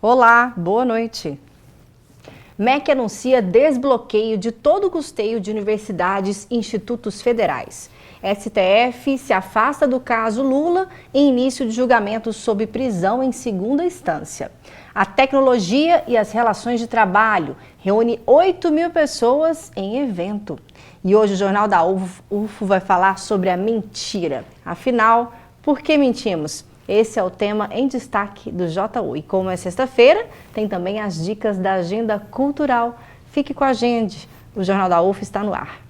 Olá, boa noite. MEC anuncia desbloqueio de todo o custeio de universidades e institutos federais. STF se afasta do caso Lula em início de julgamento sob prisão em segunda instância. A tecnologia e as relações de trabalho reúne 8.000 pessoas em evento. E hoje o Jornal da UFO vai falar sobre a mentira. Afinal, por que mentimos? Esse é o tema em destaque do JU. E como é sexta-feira, tem também as dicas da agenda cultural. Fique com a gente, o Jornal da UFO está no ar.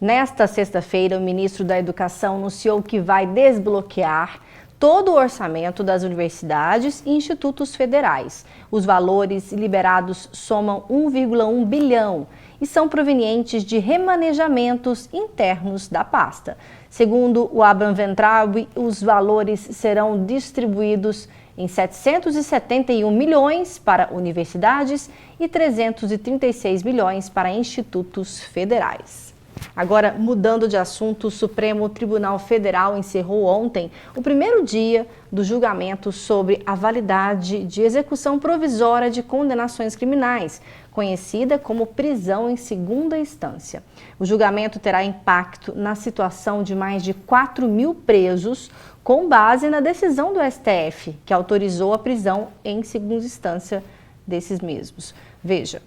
Nesta sexta-feira, o ministro da Educação anunciou que vai desbloquear todo o orçamento das universidades e institutos federais. Os valores liberados somam 1,1 bilhão e são provenientes de remanejamentos internos da pasta. Segundo o Abraham Weintraub, os valores serão distribuídos em 771 milhões para universidades e 336 milhões para institutos federais. Agora, mudando de assunto, o Supremo Tribunal Federal encerrou ontem o primeiro dia do julgamento sobre a validade de execução provisória de condenações criminais, conhecida como prisão em segunda instância. O julgamento terá impacto na situação de mais de 4.000 presos, com base na decisão do STF, que autorizou a prisão em segunda instância desses mesmos. Veja.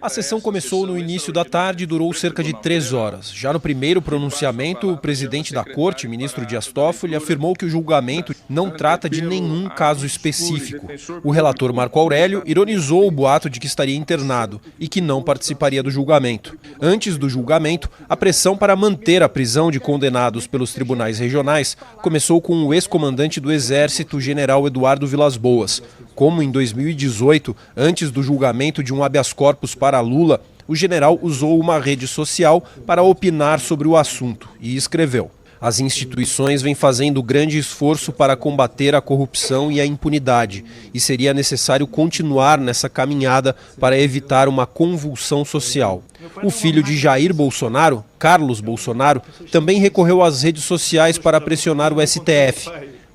A sessão começou no início da tarde e durou cerca de 3 horas. Já no primeiro pronunciamento, o presidente da corte, ministro Dias Toffoli, afirmou que o julgamento não trata de nenhum caso específico. O relator Marco Aurélio ironizou o boato de que estaria internado e que não participaria do julgamento. Antes do julgamento, a pressão para manter a prisão de condenados pelos tribunais regionais começou com o ex-comandante do Exército, general Eduardo Vilas Boas. Como em 2018, antes do julgamento de um habeas corpus para Lula, o general usou uma rede social para opinar sobre o assunto e escreveu: "As instituições vêm fazendo grande esforço para combater a corrupção e a impunidade, e seria necessário continuar nessa caminhada para evitar uma convulsão social." O filho de Jair Bolsonaro, Carlos Bolsonaro, também recorreu às redes sociais para pressionar o STF.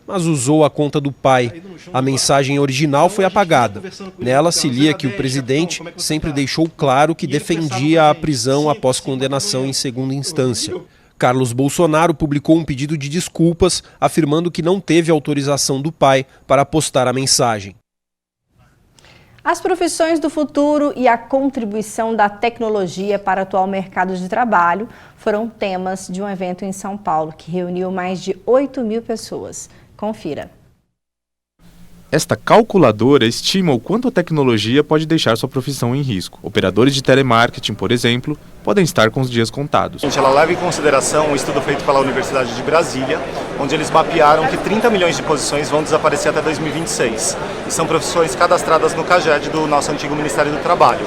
Mas usou a conta do pai. A mensagem original foi apagada. Nela se lia que o presidente sempre deixou claro que defendia a prisão após condenação em segunda instância. Carlos Bolsonaro publicou um pedido de desculpas, afirmando que não teve autorização do pai para postar a mensagem. As profissões do futuro e a contribuição da tecnologia para o atual mercado de trabalho foram temas de um evento em São Paulo, que reuniu mais de 8.000 pessoas. Confira. Esta calculadora estima o quanto a tecnologia pode deixar sua profissão em risco. Operadores de telemarketing, por exemplo, podem estar com os dias contados. Ela leva em consideração um estudo feito pela Universidade de Brasília, onde eles mapearam que 30 milhões de posições vão desaparecer até 2026. E são profissões cadastradas no CAGED do nosso antigo Ministério do Trabalho.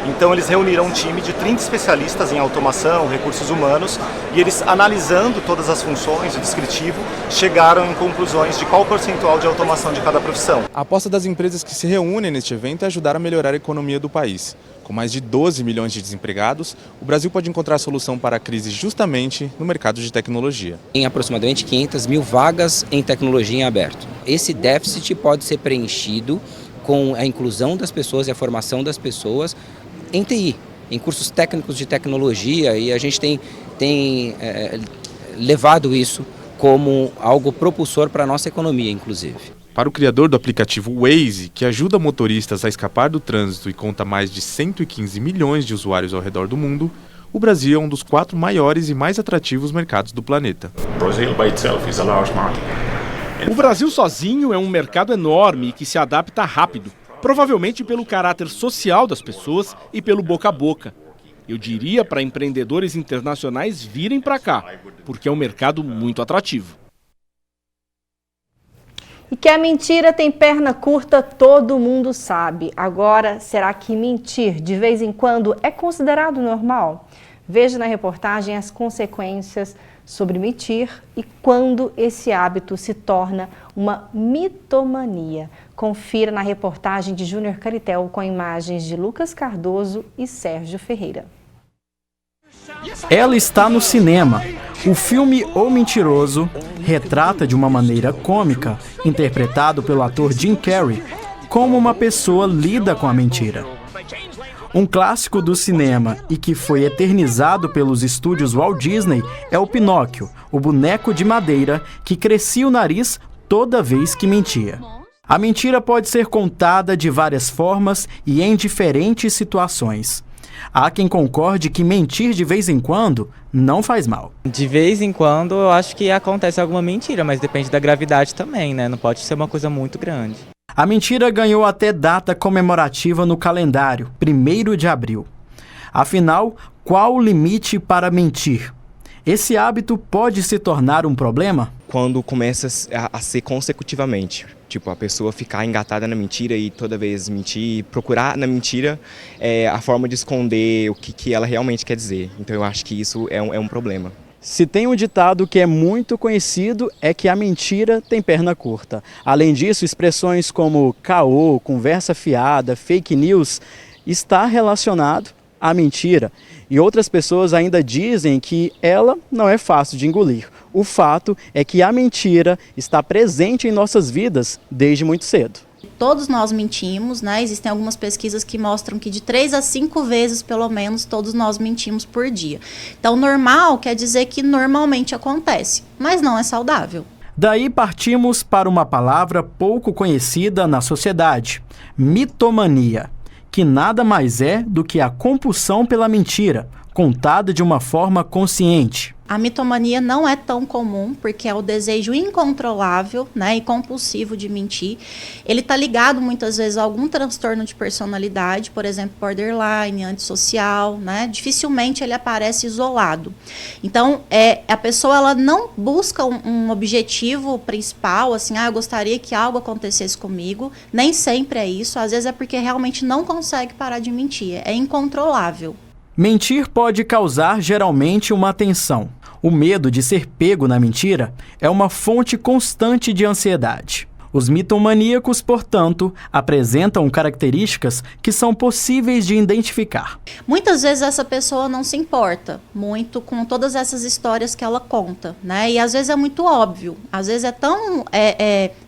Então eles reuniram um time de 30 especialistas em automação, recursos humanos, e eles, analisando todas as funções, o descritivo, chegaram em conclusões de qual percentual de automação de cada profissão. A aposta das empresas que se reúnem neste evento é ajudar a melhorar a economia do país. Com mais de 12 milhões de desempregados, o Brasil pode encontrar a solução para a crise justamente no mercado de tecnologia. Tem aproximadamente 500 mil vagas em tecnologia em aberto. Esse déficit pode ser preenchido com a inclusão das pessoas e a formação das pessoas em TI, em cursos técnicos de tecnologia, e a gente tem levado isso como algo propulsor para a nossa economia, inclusive. Para o criador do aplicativo Waze, que ajuda motoristas a escapar do trânsito e conta mais de 115 milhões de usuários ao redor do mundo, o Brasil é um dos 4 maiores e mais atrativos mercados do planeta. O Brasil sozinho é um mercado enorme que se adapta rápido, provavelmente pelo caráter social das pessoas e pelo boca a boca. Eu diria para empreendedores internacionais virem para cá, porque é um mercado muito atrativo. E que a mentira tem perna curta, todo mundo sabe. Agora, será que mentir de vez em quando é considerado normal? Veja na reportagem as consequências sobre mentir e quando esse hábito se torna uma mitomania. Confira na reportagem de Júnior Caritel com imagens de Lucas Cardoso e Sérgio Ferreira. Ela está no cinema. O filme O Mentiroso retrata de uma maneira cômica, interpretado pelo ator Jim Carrey, como uma pessoa lida com a mentira. Um clássico do cinema e que foi eternizado pelos estúdios Walt Disney é o Pinóquio, o boneco de madeira que crescia o nariz toda vez que mentia. A mentira pode ser contada de várias formas e em diferentes situações. Há quem concorde que mentir de vez em quando não faz mal. De vez em quando eu acho que acontece alguma mentira, mas depende da gravidade também, né? Não pode ser uma coisa muito grande. A mentira ganhou até data comemorativa no calendário, 1º de abril. Afinal, qual o limite para mentir? Esse hábito pode se tornar um problema? Quando começa a ser consecutivamente. Tipo, a pessoa ficar engatada na mentira e toda vez mentir, procurar na mentira a forma de esconder o que ela realmente quer dizer. Então eu acho que isso é um problema. Se tem um ditado que é muito conhecido, é que a mentira tem perna curta. Além disso, expressões como caô, conversa fiada, fake news, está relacionado à mentira. E outras pessoas ainda dizem que ela não é fácil de engolir. O fato é que a mentira está presente em nossas vidas desde muito cedo. Todos nós mentimos, né? Existem algumas pesquisas que mostram que de 3 a 5 vezes, pelo menos, todos nós mentimos por dia. Então, normal quer dizer que normalmente acontece, mas não é saudável. Daí partimos para uma palavra pouco conhecida na sociedade, mitomania, que nada mais é do que a compulsão pela mentira, contada de uma forma consciente. A mitomania não é tão comum, porque é o desejo incontrolável, né, e compulsivo de mentir. Ele está ligado muitas vezes a algum transtorno de personalidade, por exemplo, borderline, antissocial, né? Dificilmente ele aparece isolado. Então, a pessoa ela não busca um objetivo principal, assim, eu gostaria que algo acontecesse comigo. Nem sempre é isso, às vezes é porque realmente não consegue parar de mentir, é incontrolável. Mentir pode causar geralmente uma tensão. O medo de ser pego na mentira é uma fonte constante de ansiedade. Os mitomaníacos, portanto, apresentam características que são possíveis de identificar. Muitas vezes essa pessoa não se importa muito com todas essas histórias que ela conta, né? E às vezes é muito óbvio, às vezes é tão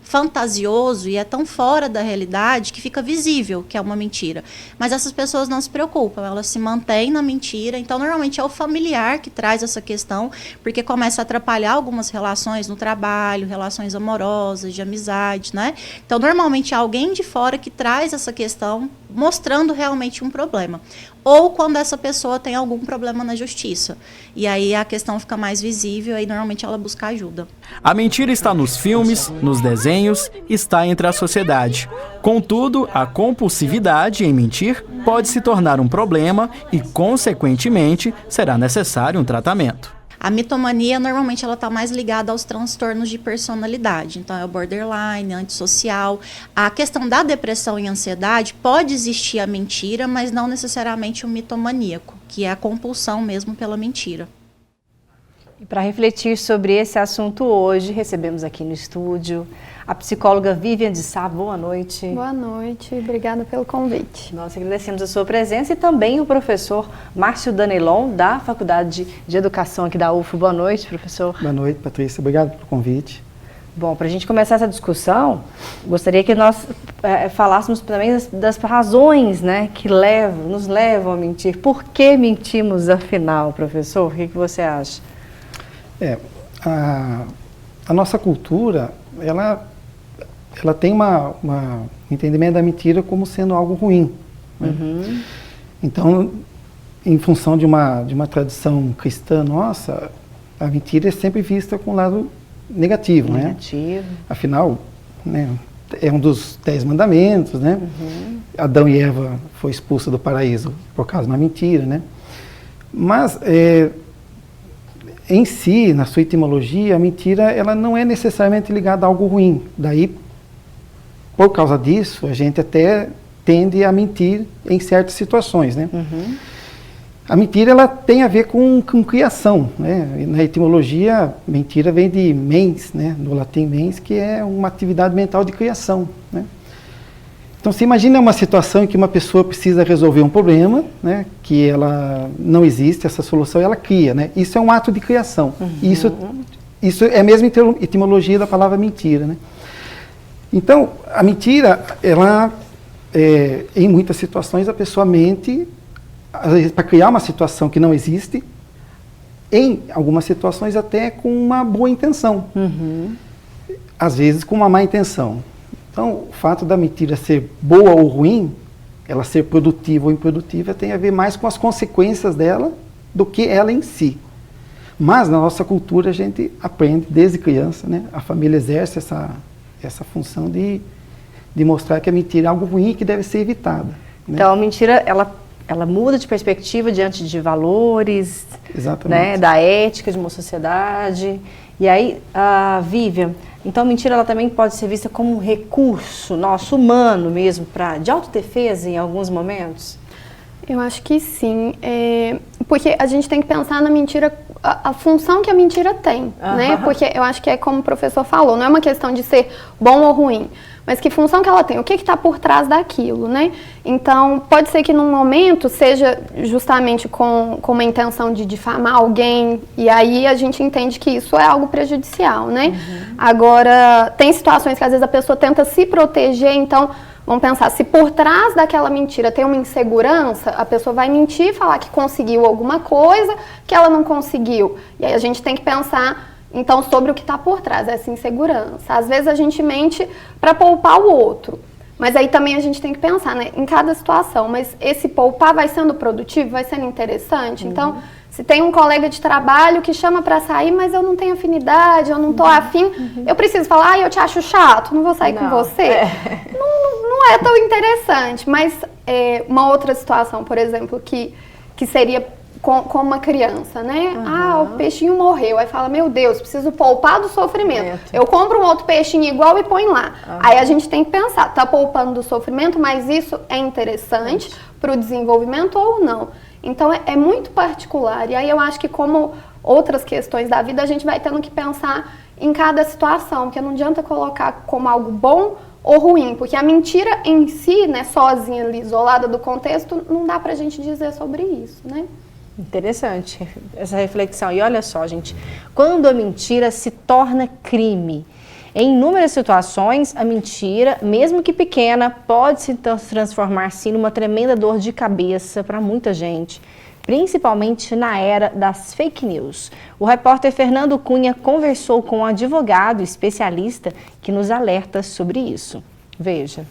fantasioso e é tão fora da realidade que fica visível que é uma mentira. Mas essas pessoas não se preocupam, elas se mantêm na mentira. Então, normalmente é o familiar que traz essa questão, porque começa a atrapalhar algumas relações no trabalho, relações amorosas, de amizade, né? Então, normalmente é alguém de fora que traz essa questão, mostrando realmente um problema. Ou quando essa pessoa tem algum problema na justiça. E aí a questão fica mais visível e normalmente ela busca ajuda. A mentira está nos filmes, nos desenhos, está entre a sociedade. Contudo, a compulsividade em mentir pode se tornar um problema e, consequentemente, será necessário um tratamento. A mitomania, normalmente, ela está mais ligada aos transtornos de personalidade. Então, é o borderline, antissocial. A questão da depressão e ansiedade, pode existir a mentira, mas não necessariamente o mitomaníaco, que é a compulsão mesmo pela mentira. E para refletir sobre esse assunto hoje, recebemos aqui no estúdio a psicóloga Vivian de Sá. Boa noite. Boa noite, obrigada pelo convite. Nós agradecemos a sua presença e também o professor Márcio Danelon, da Faculdade de Educação aqui da UF. Boa noite, professor. Boa noite, Patrícia. Obrigado pelo convite. Bom, para a gente começar essa discussão, gostaria que nós falássemos também das razões, né, que nos levam a mentir. Por que mentimos, afinal, professor? O que você acha? A nossa cultura, ela tem um entendimento da mentira como sendo algo ruim. Né? Uhum. Então, em função de uma tradição cristã nossa, a mentira é sempre vista com um lado negativo. Né? Afinal, né, é um dos 10 mandamentos. Né? Uhum. Adão e Eva foram expulsos do paraíso por causa de uma mentira. Né? Mas, em si, na sua etimologia, a mentira ela não é necessariamente ligada a algo ruim. Daí, por causa disso, a gente até tende a mentir em certas situações. Né? Uhum. A mentira ela tem a ver com criação, né? Na etimologia, mentira vem de mens, né? Do latim mens, que é uma atividade mental de criação, né? Então, se imagina uma situação em que uma pessoa precisa resolver um problema, né? Que ela não existe, essa solução, e ela cria, né? Isso é um ato de criação. Isso é a mesma etimologia da palavra mentira, né? Então, a mentira, ela, em muitas situações, a pessoa mente para criar uma situação que não existe, em algumas situações até com uma boa intenção, às vezes com uma má intenção. Então, o fato da mentira ser boa ou ruim, ela ser produtiva ou improdutiva, tem a ver mais com as consequências dela do que ela em si. Mas na nossa cultura a gente aprende desde criança, né? A família exerce essa função de mostrar que a mentira é algo ruim que deve ser evitada, né? Então, a mentira, ela muda de perspectiva diante de valores, né, da ética de uma sociedade. E aí, Vivian, então a mentira ela também pode ser vista como um recurso nosso, humano mesmo, de autodefesa em alguns momentos? Eu acho que sim, porque a gente tem que pensar na mentira, a função que a mentira tem, né? Porque eu acho que é como o professor falou, não é uma questão de ser bom ou ruim, mas que função que ela tem, o que está por trás daquilo, né? Então, pode ser que num momento seja justamente com uma intenção de difamar alguém, e aí a gente entende que isso é algo prejudicial, né? Agora, tem situações que às vezes a pessoa tenta se proteger, então, vamos pensar, se por trás daquela mentira tem uma insegurança, a pessoa vai mentir e falar que conseguiu alguma coisa que ela não conseguiu. E aí a gente tem que pensar, então, sobre o que está por trás dessa insegurança. Às vezes a gente mente para poupar o outro, mas aí também a gente tem que pensar, né, em cada situação, mas esse poupar vai sendo produtivo, vai sendo interessante? Então, se tem um colega de trabalho que chama para sair, mas eu não tenho afinidade, eu não estou afim, eu preciso falar, eu te acho chato, não vou sair com você. Não é tão interessante, mas uma outra situação, por exemplo, que seria com uma criança, né? O peixinho morreu, aí fala, meu Deus, preciso poupar do sofrimento. Eu compro um outro peixinho igual e põe lá. Aí a gente tem que pensar, tá poupando do sofrimento, mas isso é interessante para o desenvolvimento ou não? Então é muito particular, e aí eu acho que como outras questões da vida, a gente vai tendo que pensar em cada situação, porque não adianta colocar como algo bom ou ruim, porque a mentira em si, né, sozinha, ali, isolada do contexto, não dá pra gente dizer sobre isso, né? Interessante essa reflexão. E olha só, gente, quando a mentira se torna crime, em inúmeras situações, a mentira, mesmo que pequena, pode se transformar, sim, numa tremenda dor de cabeça para muita gente, principalmente na era das fake news. O repórter Fernando Cunha conversou com um advogado especialista que nos alerta sobre isso. Veja.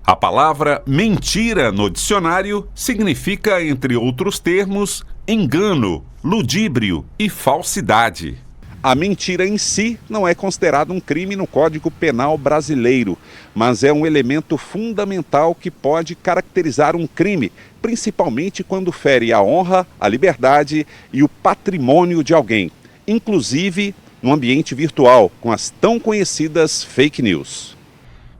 A palavra mentira no dicionário significa, entre outros termos, engano, ludíbrio e falsidade. A mentira em si não é considerada um crime no Código Penal brasileiro, mas é um elemento fundamental que pode caracterizar um crime, principalmente quando fere a honra, a liberdade e o patrimônio de alguém, inclusive no ambiente virtual, com as tão conhecidas fake news.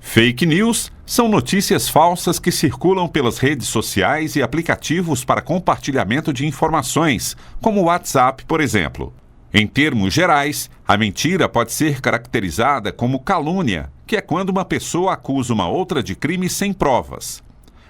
Fake news são notícias falsas que circulam pelas redes sociais e aplicativos para compartilhamento de informações, como o WhatsApp, por exemplo. Em termos gerais, a mentira pode ser caracterizada como calúnia, que é quando uma pessoa acusa uma outra de crime sem provas.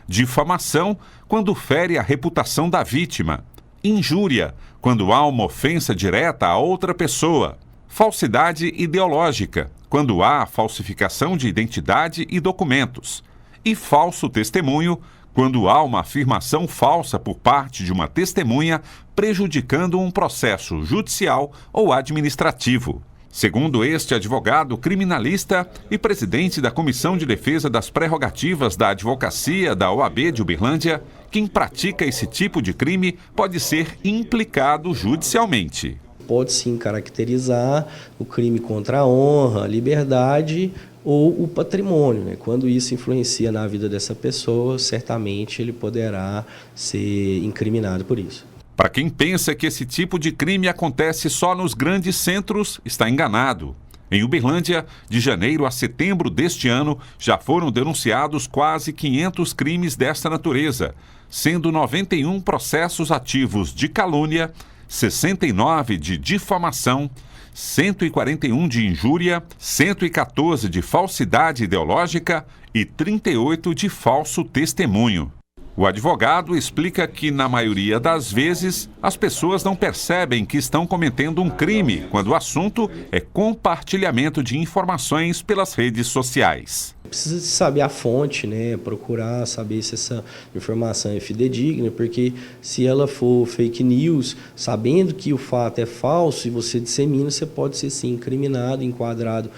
Difamação, quando fere a reputação da vítima. Injúria, quando há uma ofensa direta a outra pessoa. Falsidade ideológica, quando há falsificação de identidade e documentos. E falso testemunho, quando há uma afirmação falsa por parte de uma testemunha prejudicando um processo judicial ou administrativo. Segundo este advogado criminalista e presidente da Comissão de Defesa das Prerrogativas da Advocacia da OAB de Uberlândia, quem pratica esse tipo de crime pode ser implicado judicialmente. Pode sim caracterizar o crime contra a honra, a liberdade ou o patrimônio, né? Quando isso influencia na vida dessa pessoa, certamente ele poderá ser incriminado por isso. Para quem pensa que esse tipo de crime acontece só nos grandes centros, está enganado. Em Uberlândia, de janeiro a setembro deste ano, já foram denunciados quase 500 crimes desta natureza, sendo 91 processos ativos de calúnia, 69 de difamação, 141 de injúria, 114 de falsidade ideológica e 38 de falso testemunho. O advogado explica que, na maioria das vezes, as pessoas não percebem que estão cometendo um crime quando o assunto é compartilhamento de informações pelas redes sociais. Precisa saber a fonte, né? Procurar saber se essa informação é fidedigna, porque se ela for fake news, sabendo que o fato é falso e você dissemina, você pode ser sim incriminado, enquadrado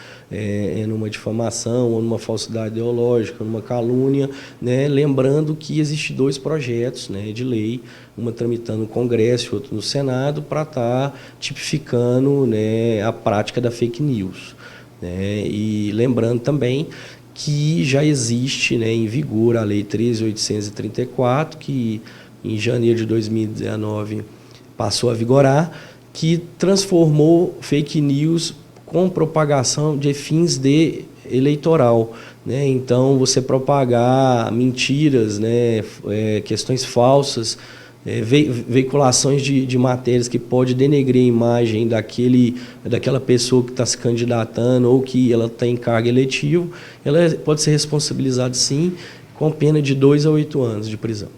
numa difamação ou numa falsidade ideológica, numa calúnia, né? Lembrando que existem 2 projetos, né, de lei, uma tramitando no Congresso e outro no Senado, para estar tipificando, né, a prática da fake news, né? E lembrando também que já existe, né, em vigor a Lei 13.834, que em janeiro de 2019 passou a vigorar, que transformou fake news com propagação de fins de eleitoral, né? Então, você propagar mentiras, né, questões falsas, veiculações de matérias que pode denegrir a imagem daquela pessoa que está se candidatando ou que ela tem cargo eletivo, ela pode ser responsabilizada sim, com pena de 2 a 8 anos de prisão.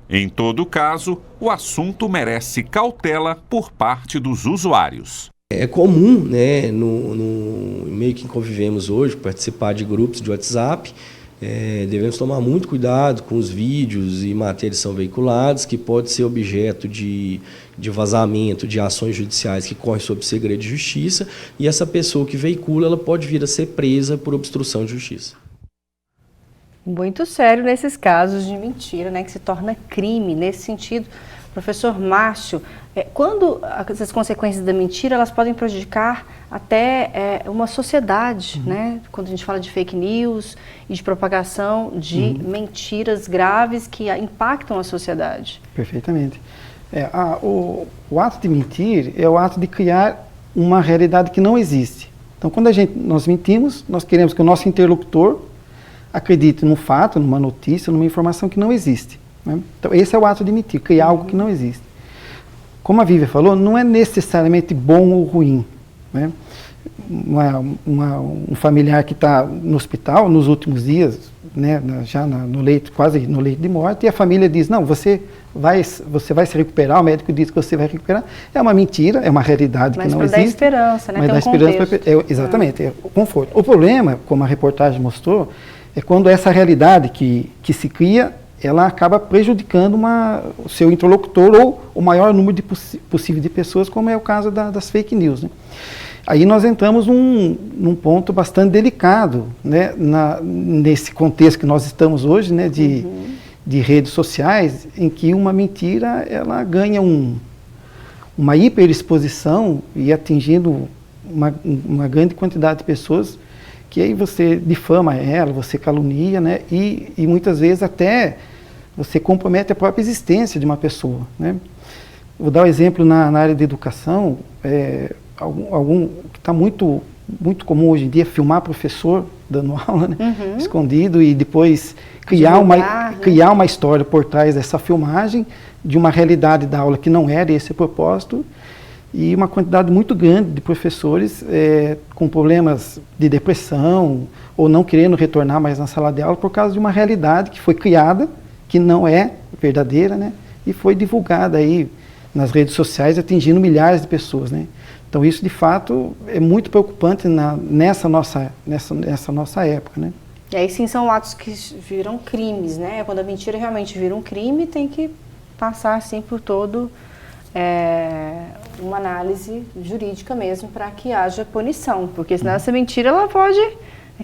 Em todo caso, o assunto merece cautela por parte dos usuários. É comum, né, no meio que convivemos hoje, participar de grupos de WhatsApp. Devemos tomar muito cuidado com os vídeos e matérias que são veiculados, que pode ser objeto de vazamento de ações judiciais que correm sob segredo de justiça, e essa pessoa que veicula, ela pode vir a ser presa por obstrução de justiça. Muito sério nesses casos de mentira, né, que se torna crime. Nesse sentido, professor Márcio, quando essas consequências da mentira, elas podem prejudicar até uma sociedade, né? Quando a gente fala de fake news e de propagação de mentiras graves que impactam a sociedade. Perfeitamente. O ato de mentir é o ato de criar uma realidade que não existe. Então, quando nós mentimos, nós queremos que o nosso interlocutor acredite num fato, numa notícia, numa informação que não existe, né? Então, esse é o ato de mentir, criar algo que não existe. Como a Vívia falou, não é necessariamente bom ou ruim, né? Um familiar que está no hospital nos últimos dias, né, já no leito, quase no leito de morte, e a família diz, não, você vai se recuperar, o médico diz que você vai recuperar. É uma mentira, é uma realidade que não existe. Mas dá esperança, né? Mas dá esperança, exatamente, é o conforto. O problema, como a reportagem mostrou, é quando essa realidade que se cria, ela acaba prejudicando o seu interlocutor ou o maior número possível de pessoas, como é o caso das fake news, né? Aí nós entramos num ponto bastante delicado, né, nesse contexto que nós estamos hoje, né, de redes sociais, em que uma mentira ela ganha uma hiperexposição e atingindo uma grande quantidade de pessoas, que aí você difama ela, você calunia, né, e muitas vezes até você compromete a própria existência de uma pessoa, né? Vou dar um exemplo na área de educação, que está muito comum hoje em dia, filmar professor dando aula, né, escondido, e depois criar uma história por trás dessa filmagem, de uma realidade da aula que não era esse o propósito, e uma quantidade muito grande de professores com problemas de depressão, ou não querendo retornar mais na sala de aula por causa de uma realidade que foi criada, que não é verdadeira, né, e foi divulgada aí nas redes sociais, atingindo milhares de pessoas, né. Então isso, de fato, é muito preocupante nessa nossa época, né. E aí sim são atos que viram crimes, né? Quando a mentira realmente vira um crime, tem que passar assim por todo uma análise jurídica mesmo para que haja punição, porque senão essa mentira ela pode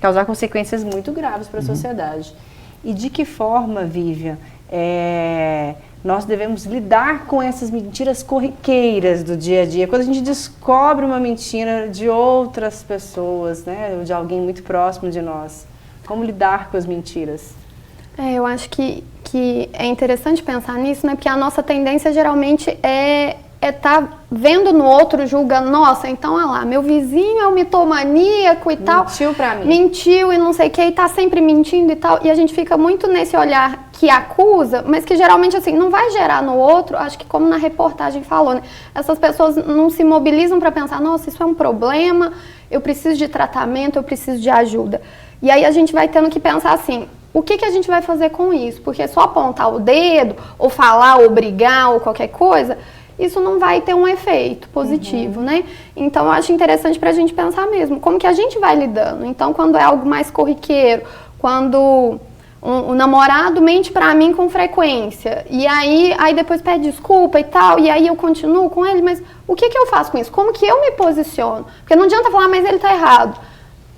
causar consequências muito graves para a sociedade. E de que forma, Vivian, nós devemos lidar com essas mentiras corriqueiras do dia a dia? Quando a gente descobre uma mentira de outras pessoas, né, ou de alguém muito próximo de nós, como lidar com as mentiras? Eu acho que é interessante pensar nisso, né, porque a nossa tendência geralmente é tá vendo no outro, julgando, nossa, então olha lá, meu vizinho é um mitomaníaco e tal. Mentiu pra mim. Mentiu e não sei o que, e tá sempre mentindo e tal. E a gente fica muito nesse olhar que acusa, mas que geralmente assim, não vai gerar no outro, acho que como na reportagem falou, né? Essas pessoas não se mobilizam para pensar, nossa, isso é um problema, eu preciso de tratamento, eu preciso de ajuda. E aí a gente vai tendo que pensar assim, o que a gente vai fazer com isso? Porque só apontar o dedo, ou falar, ou brigar, ou qualquer coisa, isso não vai ter um efeito positivo, né? Então, eu acho interessante para a gente pensar mesmo, como que a gente vai lidando. Então, quando é algo mais corriqueiro, quando o namorado mente para mim com frequência, e aí depois pede desculpa e tal, e aí eu continuo com ele, mas o que eu faço com isso? Como que eu me posiciono? Porque não adianta falar, mas ele tá errado.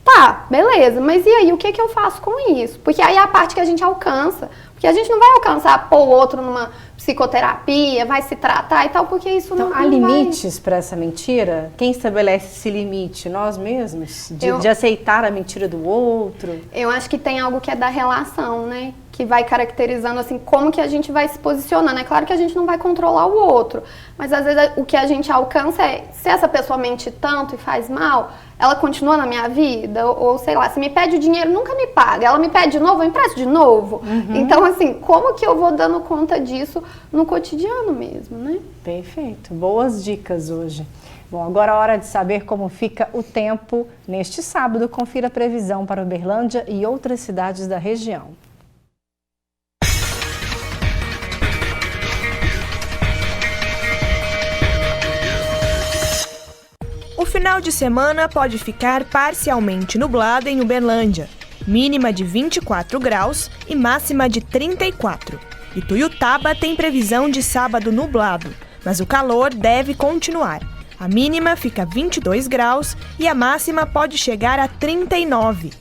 Tá, beleza, mas e aí, o que eu faço com isso? Porque aí é a parte que a gente alcança. Porque a gente não vai alcançar pôr o outro numa psicoterapia, vai se tratar e tal, porque isso então, não há limites para essa mentira? Quem estabelece esse limite? Nós mesmos? De aceitar a mentira do outro? Eu acho que tem algo que é da relação, né? Que vai caracterizando assim como que a gente vai se posicionando. É claro que a gente não vai controlar o outro, mas às vezes o que a gente alcança é, se essa pessoa mente tanto e faz mal, ela continua na minha vida, ou sei lá, se me pede o dinheiro, nunca me paga, ela me pede de novo, eu empresto de novo. Então assim, como que eu vou dando conta disso no cotidiano mesmo, né? Perfeito, boas dicas hoje. Bom, agora é hora de saber como fica o tempo neste sábado. Confira a previsão para Uberlândia e outras cidades da região. O final de semana pode ficar parcialmente nublado em Uberlândia, mínima de 24 graus e máxima de 34. Ituiutaba tem previsão de sábado nublado, mas o calor deve continuar. A mínima fica 22 graus e a máxima pode chegar a 39.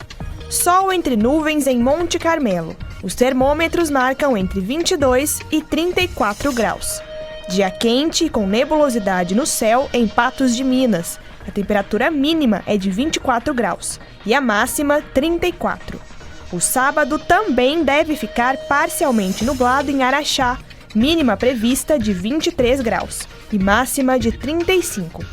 Sol entre nuvens em Monte Carmelo. Os termômetros marcam entre 22 e 34 graus. Dia quente com nebulosidade no céu em Patos de Minas. A temperatura mínima é de 24 graus e a máxima 34. O sábado também deve ficar parcialmente nublado em Araxá, mínima prevista de 23 graus e máxima de 35.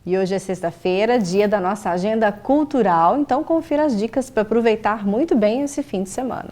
E hoje é sexta-feira, dia da nossa agenda cultural, então confira as dicas para aproveitar muito bem esse fim de semana.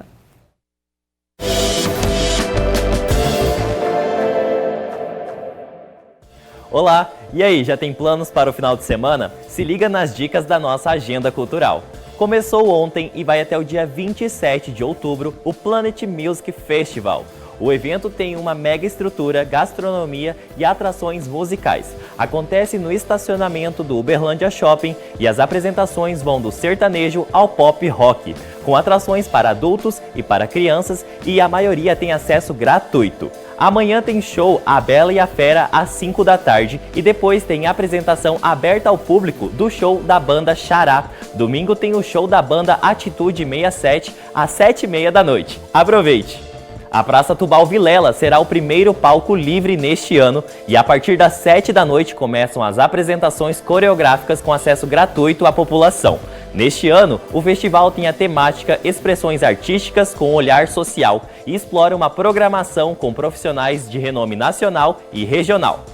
Olá! E aí, já tem planos para o final de semana? Se liga nas dicas da nossa agenda cultural. Começou ontem e vai até o dia 27 de outubro o Planet Music Festival. O evento tem uma mega estrutura, gastronomia e atrações musicais. Acontece no estacionamento do Uberlândia Shopping e as apresentações vão do sertanejo ao pop rock, com atrações para adultos e para crianças e a maioria tem acesso gratuito. Amanhã tem show A Bela e a Fera às 5 da tarde e depois tem apresentação aberta ao público do show da banda Xará. Domingo tem o show da banda Atitude 67 às 7h30 da noite. Aproveite! A Praça Tubal Vilela será o primeiro palco livre neste ano e a partir das 7 da noite começam as apresentações coreográficas com acesso gratuito à população. Neste ano, o festival tem a temática Expressões Artísticas com Olhar Social e explora uma programação com profissionais de renome nacional e regional.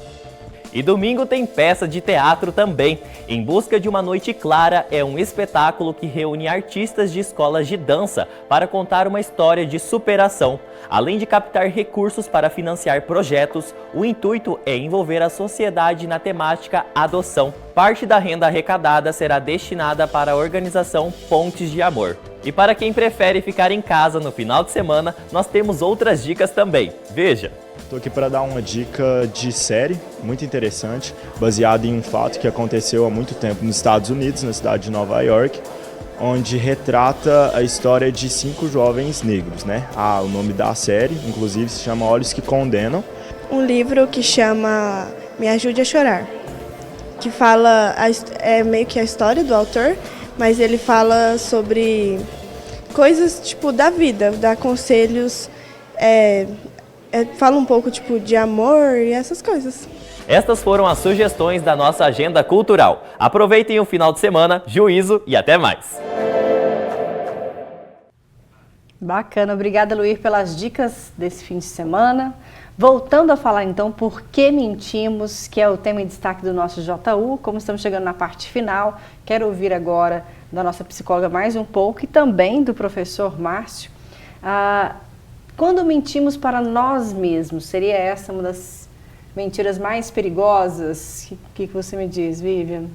E domingo tem peça de teatro também. Em Busca de uma Noite Clara é um espetáculo que reúne artistas de escolas de dança para contar uma história de superação. Além de captar recursos para financiar projetos, o intuito é envolver a sociedade na temática adoção. Parte da renda arrecadada será destinada para a organização Pontes de Amor. E para quem prefere ficar em casa no final de semana, nós temos outras dicas também. Veja! Estou aqui para dar uma dica de série muito interessante, baseada em um fato que aconteceu há muito tempo nos Estados Unidos, na cidade de Nova York, onde retrata a história de 5 jovens negros, né? O nome da série, inclusive, se chama Olhos que Condenam. Um livro que chama Me Ajude a Chorar, que fala, é meio que a história do autor, mas ele fala sobre coisas tipo da vida, dá conselhos, fala um pouco tipo de amor e essas coisas. Estas foram as sugestões da nossa agenda cultural. Aproveitem o final de semana, juízo e até mais! Bacana, obrigada Luir pelas dicas desse fim de semana. Voltando a falar então por que mentimos, que é o tema em destaque do nosso JU, como estamos chegando na parte final, quero ouvir agora da nossa psicóloga mais um pouco e também do professor Márcio. Quando mentimos para nós mesmos, seria essa uma das mentiras mais perigosas? O que você me diz, Vivian?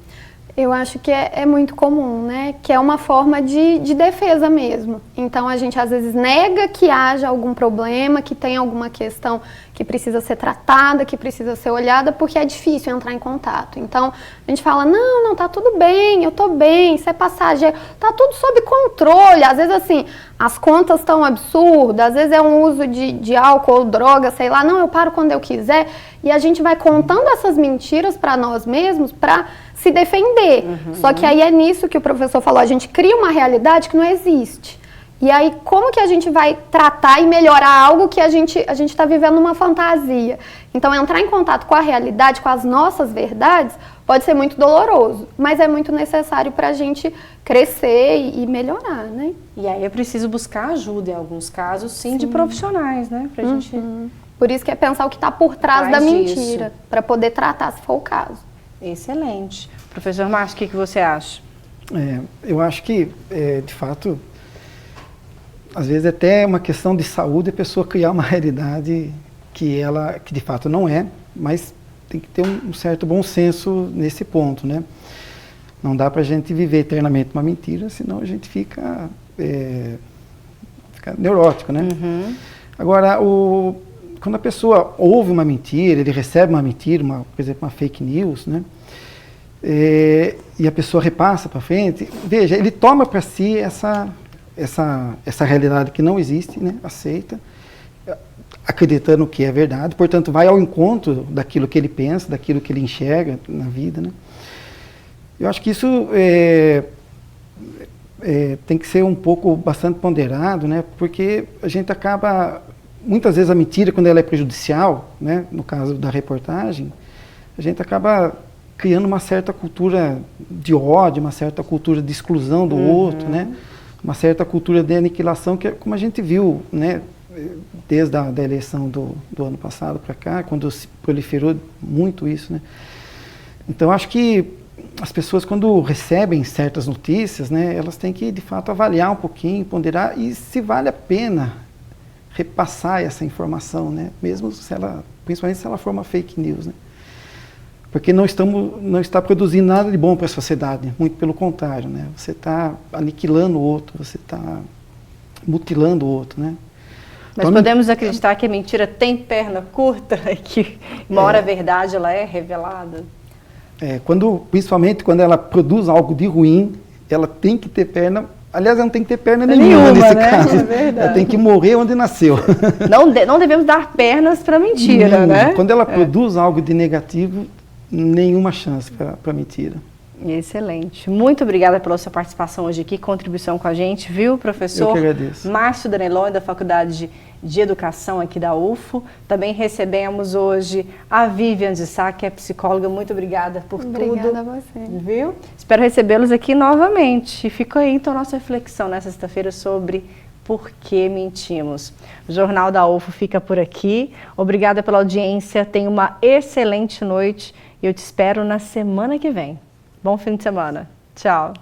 Eu acho que é muito comum, né? Que é uma forma de defesa mesmo. Então, a gente às vezes nega que haja algum problema, que tem alguma questão que precisa ser tratada, que precisa ser olhada, porque é difícil entrar em contato. Então, a gente fala, não, tá tudo bem, eu tô bem, isso é passageiro, tá tudo sob controle. Às vezes, assim, as contas estão absurdas, às vezes é um uso de álcool, droga, sei lá, não, eu paro quando eu quiser. E a gente vai contando essas mentiras para nós mesmos para se defender. Só que aí é nisso que o professor falou, a gente cria uma realidade que não existe. E aí, como que a gente vai tratar e melhorar algo que a gente está vivendo uma fantasia? Então, entrar em contato com a realidade, com as nossas verdades, pode ser muito doloroso, mas é muito necessário para a gente crescer e melhorar, né? E aí é preciso buscar ajuda, em alguns casos, sim. De profissionais, né? Pra gente... Por isso que é pensar o que está por trás da mentira, para poder tratar, se for o caso. Excelente. Professor Márcio, o que você acha? Eu acho que, de fato, às vezes até é uma questão de saúde a pessoa criar uma realidade que de fato não é, mas tem que ter um certo bom senso nesse ponto, né? Não dá para a gente viver eternamente uma mentira, senão a gente fica neurótico, né? Agora, quando a pessoa ouve uma mentira, ele recebe uma mentira, por exemplo, uma fake news, né? E a pessoa repassa para frente, veja, ele toma para si essa realidade que não existe, né? Aceita, acreditando que é verdade, portanto vai ao encontro daquilo que ele pensa, daquilo que ele enxerga na vida, né? Eu acho que isso tem que ser bastante ponderado, né? Porque a gente acaba, muitas vezes a mentira, quando ela é prejudicial, né? No caso da reportagem, a gente acaba criando uma certa cultura de ódio, uma certa cultura de exclusão do outro, né? Uma certa cultura de aniquilação, que é como a gente viu, né? Desde a eleição do ano passado para cá, quando se proliferou muito isso, né? Então, acho que as pessoas, quando recebem certas notícias, né? Elas têm que, de fato, avaliar um pouquinho, ponderar, e se vale a pena repassar essa informação, né? Mesmo principalmente se ela for uma fake news, né? Porque não está produzindo nada de bom para a sociedade, né? Muito pelo contrário, né? Você está aniquilando o outro, você está mutilando o outro, né? Mas então, podemos acreditar que a mentira tem perna curta, que uma hora a verdade ela é revelada? Principalmente quando ela produz algo de ruim, ela tem que ter perna. Aliás, ela não tem que ter perna nenhuma nesse caso. É verdade. Ela tem que morrer onde nasceu. Não devemos dar pernas para a mentira, né? Quando ela produz algo de negativo, nenhuma chance para mentira. Excelente. Muito obrigada pela sua participação hoje aqui, contribuição com a gente, viu, professor? Eu que agradeço. Márcio Danelon, da Faculdade de Educação aqui da UFO. Também recebemos hoje a Vivian de Sá, que é psicóloga. Muito obrigada por tudo. Obrigada a você. Viu? Espero recebê-los aqui novamente. E fica aí, então, nossa reflexão nessa sexta-feira sobre por que mentimos. O Jornal da UFO fica por aqui. Obrigada pela audiência. Tenha uma excelente noite e eu te espero na semana que vem. Bom fim de semana. Tchau.